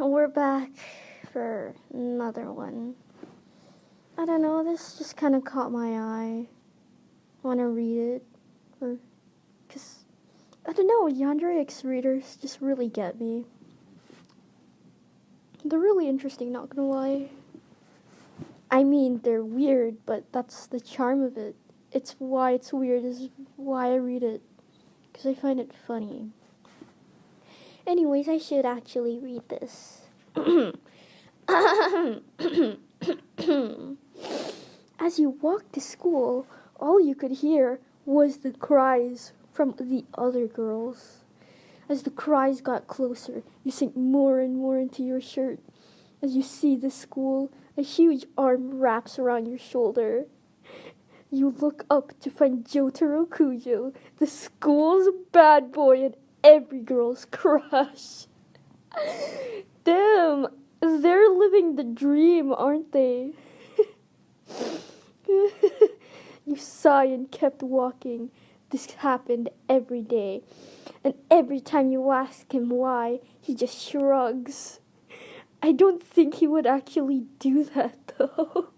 We're back for another one. I don't know, this just kind of caught my eye. Want to read it? Because, I don't know, Yandere readers just really get me. They're really interesting, not gonna lie. I mean, they're weird, but that's the charm of it. It's why it's weird, is why I read it. Because I find it funny. Anyways, I should actually read this. As you walked to school, all you could hear was the cries from the other girls. As the cries got closer, you sink more and more into your shirt. As you see the school, a huge arm wraps around your shoulder. You look up to find Jotaro Kujo, the school's bad boy and every girl's crush. Damn, they're living the dream, aren't they? You sigh and kept walking. This happened every day. And every time you ask him why, he just shrugs. I don't think he would actually do that, though.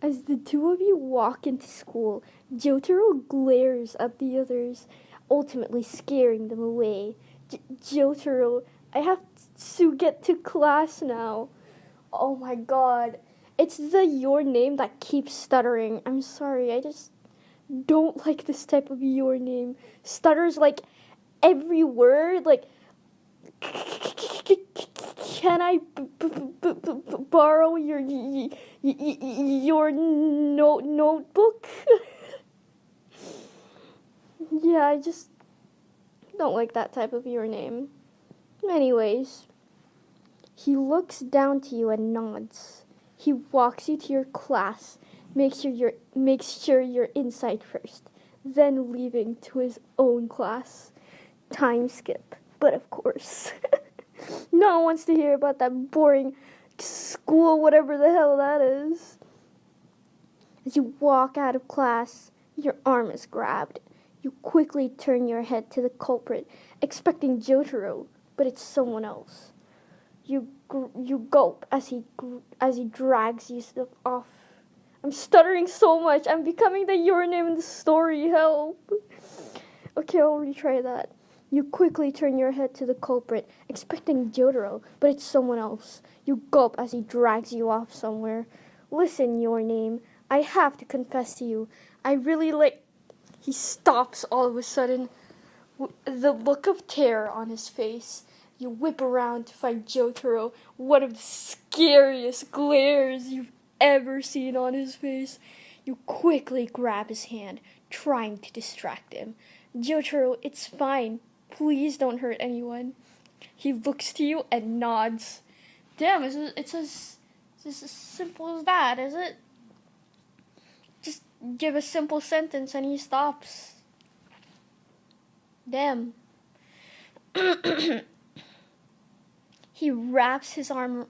As the two of you walk into school, Jotaro glares at the others, ultimately scaring them away. Jotaro, I have to get to class now. Oh my god. It's the your name that keeps stuttering. I'm sorry, I just don't like this type of your name. Stutters like every word, like, can I borrow your notebook? Yeah, I just don't like that type of your name. Anyways, he looks down to you and nods. He walks you to your class, makes sure you're inside first, then leaving to his own class. Time skip, but of course. No one wants to hear about that boring school, whatever the hell that is. As you walk out of class, your arm is grabbed. You quickly turn your head to the culprit, expecting Jotaro, but it's someone else. You gulp as he drags you off. I'm stuttering so much. I'm becoming the your name in the story. Help. Okay, I'll retry that. You quickly turn your head to the culprit, expecting Jotaro, but it's someone else. You gulp as he drags you off somewhere. Listen, your name. I have to confess to you. I really like... He stops all of a sudden. The look of terror on his face. You whip around to find Jotaro, one of the scariest glares you've ever seen on his face. You quickly grab his hand, trying to distract him. Jotaro, it's fine. Please don't hurt anyone. He looks to you and nods. Damn, it's as simple as that, is it? Just give a simple sentence and he stops. Damn. He wraps his arm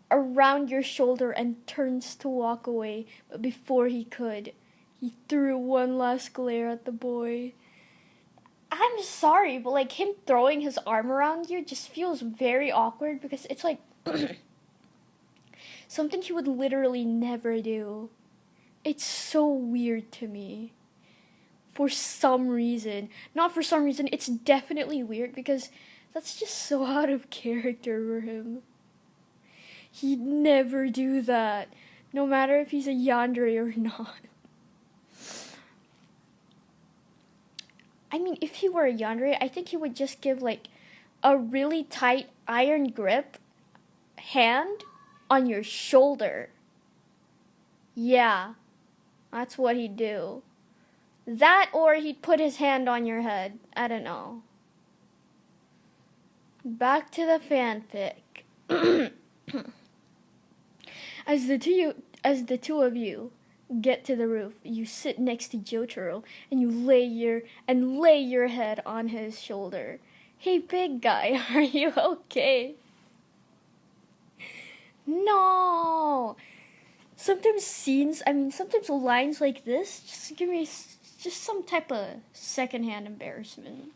around your shoulder and turns to walk away, but before he could, he threw one last glare at the boy. I'm sorry, but like him throwing his arm around you just feels very awkward because it's like something he would literally never do. It's so weird to me. For some reason. Not for some reason, it's definitely weird because that's just so out of character for him. He'd never do that, no matter if he's a yandere or not. I mean, if he were a yandere, I think he would just give, like, a really tight iron grip hand on your shoulder. Yeah, that's what he'd do. That, or he'd put his hand on your head. I don't know. Back to the fanfic. As the two of you get to the roof, you sit next to Jotaro and you lay your head on his shoulder. Hey, big guy, are you okay? No. Sometimes lines like this just give me just some type of secondhand embarrassment.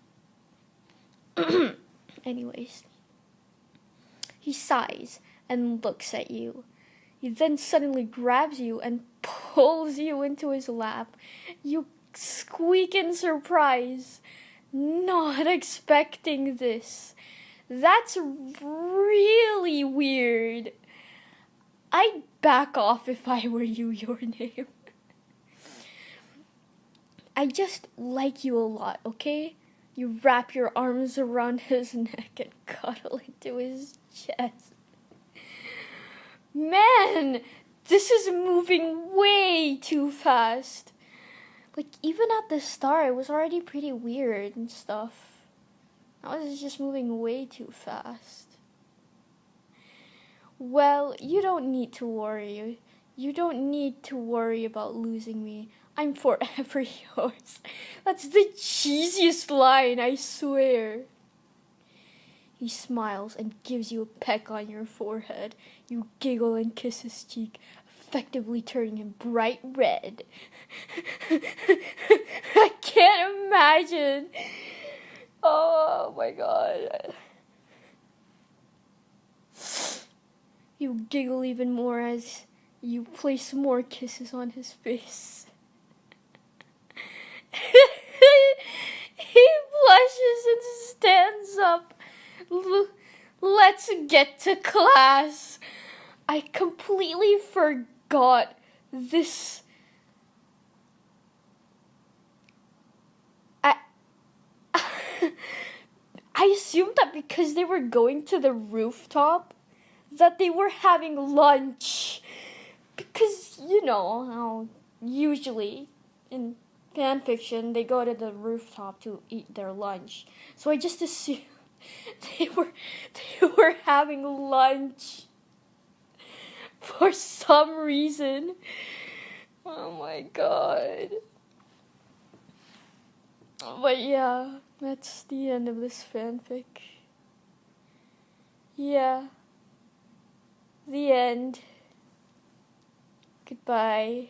Anyways, he sighs and looks at you. He then suddenly grabs you and pulls you into his lap. You squeak in surprise, not expecting this. That's really weird. I'd back off if I were you, your name. I just like you a lot, okay? You wrap your arms around his neck and cuddle into his chest. Man, this is moving way too fast. Like, even at the start, it was already pretty weird and stuff. Now it's just moving way too fast. Well, you don't need to worry. You don't need to worry about losing me. I'm forever yours. That's the cheesiest line, I swear. He smiles and gives you a peck on your forehead. You giggle and kiss his cheek, effectively turning him bright red. I can't imagine. Oh my god. You giggle even more as you place more kisses on his face. He blushes and stands up. Let's get to class. I completely forgot this. I assumed that because they were going to the rooftop, that they were having lunch. Because, you know, how usually in fanfiction they go to the rooftop to eat their lunch. So I just assumed they were having lunch for some reason. Oh my god. But yeah, that's the end of this fanfic. Yeah. The end. Goodbye.